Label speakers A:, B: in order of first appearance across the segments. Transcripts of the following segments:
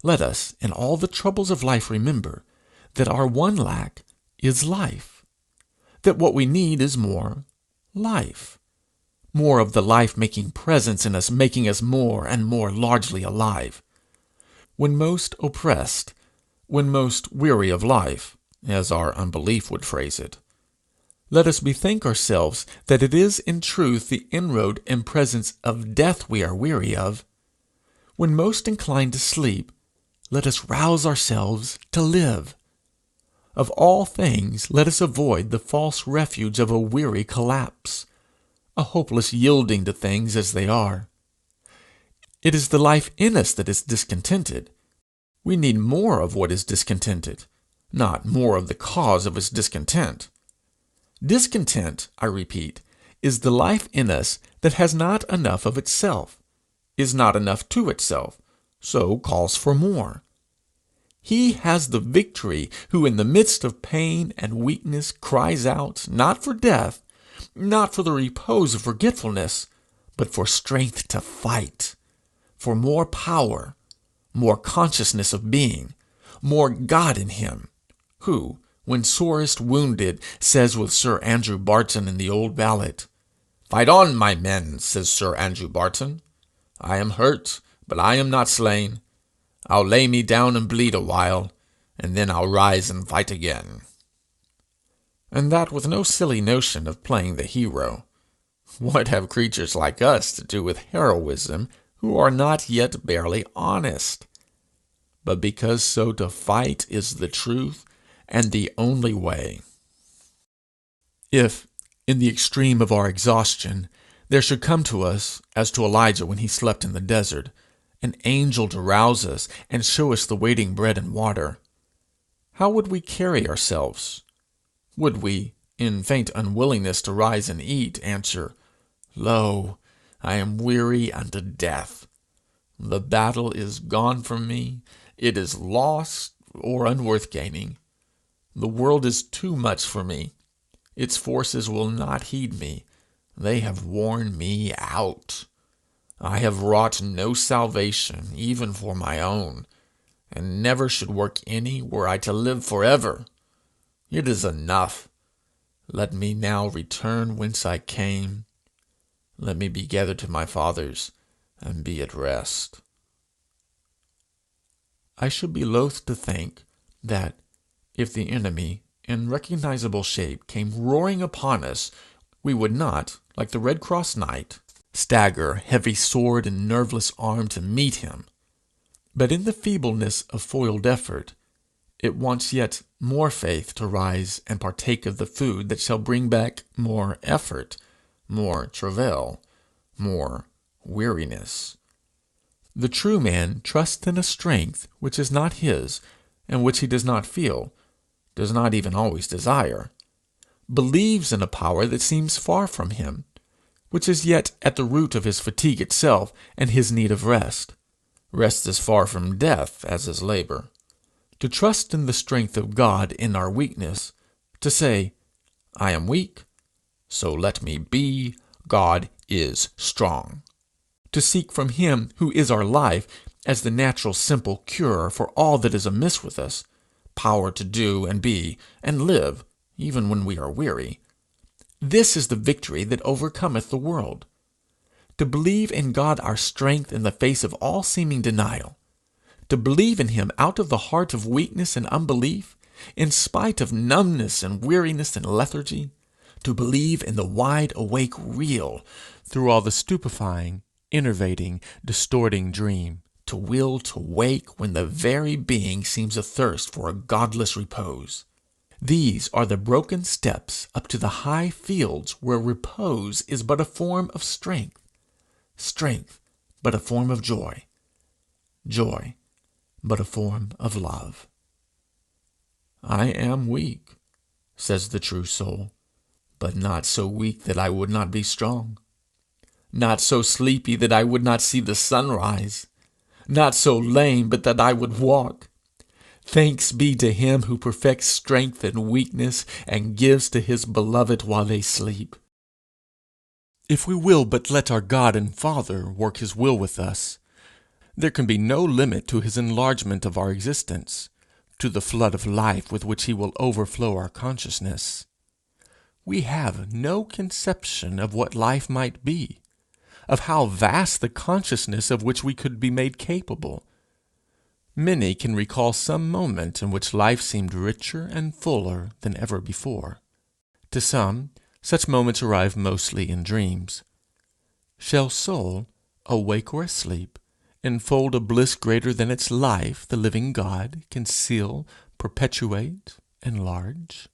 A: Let us, in all the troubles of life, remember that our one lack is life, that what we need is more life, more of the life-making presence in us, making us more and more largely alive. When most oppressed, when most weary of life, as our unbelief would phrase it, let us bethink ourselves that it is in truth the inroad and presence of death we are weary of. When most inclined to sleep, let us rouse ourselves to live. Of all things, let us avoid the false refuge of a weary collapse, a hopeless yielding to things as they are. It is the life in us that is discontented. We need more of what is discontented, not more of the cause of its discontent. Discontent, I repeat, is the life in us that has not enough of itself, is not enough to itself, so calls for more. He has the victory who in the midst of pain and weakness cries out, not for death, not for the repose of forgetfulness, but for strength to fight, for more power, more consciousness of being, more God in him, who, when sorest wounded, says with Sir Andrew Barton in the old ballad, "Fight on, my men," says Sir Andrew Barton. "I am hurt, but I am not slain. I'll lay me down and bleed a while, and then I'll rise and fight again." And that with no silly notion of playing the hero. What have creatures like us to do with heroism who are not yet barely honest? But because so to fight is the truth and the only way. If, in the extreme of our exhaustion, there should come to us, as to Elijah when he slept in the desert, an angel to rouse us and show us the waiting bread and water, how would we carry ourselves? Would we, in faint unwillingness to rise and eat, answer, "Lo, I am weary unto death. The battle is gone from me. It is lost or unworth gaining. The world is too much for me. Its forces will not heed me. They have worn me out. I have wrought no salvation, even for my own, and never should work any were I to live forever. It is enough. Let me now return whence I came. Let me be gathered to my fathers, and be at rest." I should be loath to think that, if the enemy, in recognizable shape, came roaring upon us, we would not, like the Red Cross knight, stagger, heavy sword and nerveless arm to meet him. But in the feebleness of foiled effort, it wants yet more faith to rise and partake of the food that shall bring back more effort, more travail, more weariness. The true man trusts in a strength which is not his, and which he does not feel, does not even always desire, believes in a power that seems far from him, which is yet at the root of his fatigue itself and his need of rest. Rest as far from death as is labor. To trust in the strength of God in our weakness, to say, "I am weak, so let me be, God is strong." To seek from him who is our life as the natural simple cure for all that is amiss with us, power to do and be and live even when we are weary. This is the victory that overcometh the world. To believe in God our strength in the face of all seeming denial, to believe in him out of the heart of weakness and unbelief, in spite of numbness and weariness and lethargy, to believe in the wide awake real through all the stupefying, enervating, distorting dream, to will to wake when the very being seems athirst for a godless repose. These are the broken steps up to the high fields where repose is but a form of strength, strength but a form of joy, joy but a form of love. "I am weak," says the true soul, "but not so weak that I would not be strong. Not so sleepy that I would not see the sunrise. Not so lame but that I would walk. Thanks be to him who perfects strength and weakness and gives to his beloved while they sleep." If we will but let our God and Father work his will with us, There can be no limit to his enlargement of our existence, to the flood of life with which he will overflow our consciousness. We have no conception of what life might be, of how vast the consciousness of which we could be made capable. Many can recall some moment in which life seemed richer and fuller than ever before. To some, such moments arrive mostly in dreams. Shall soul, awake or asleep, enfold a bliss greater than its life, the living God, conceal, perpetuate, enlarge?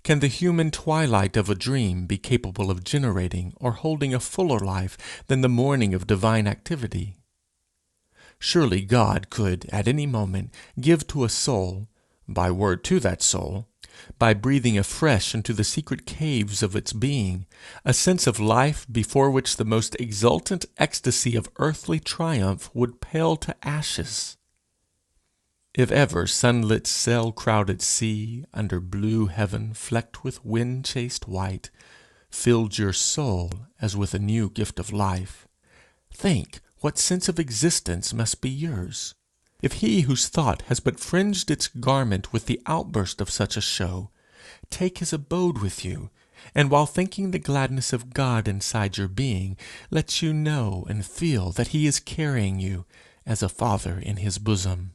A: Can the human twilight of a dream be capable of generating or holding a fuller life than the morning of divine activity? Surely God could, at any moment, give to a soul, by word to that soul, by breathing afresh into the secret caves of its being, a sense of life before which the most exultant ecstasy of earthly triumph would pale to ashes. If ever sunlit sail-crowded sea, under blue heaven flecked with wind-chased white, filled your soul as with a new gift of life, think what sense of existence must be yours. If he whose thought has but fringed its garment with the outburst of such a show, take his abode with you, and while thinking the gladness of God inside your being, let you know and feel that he is carrying you as a father in his bosom.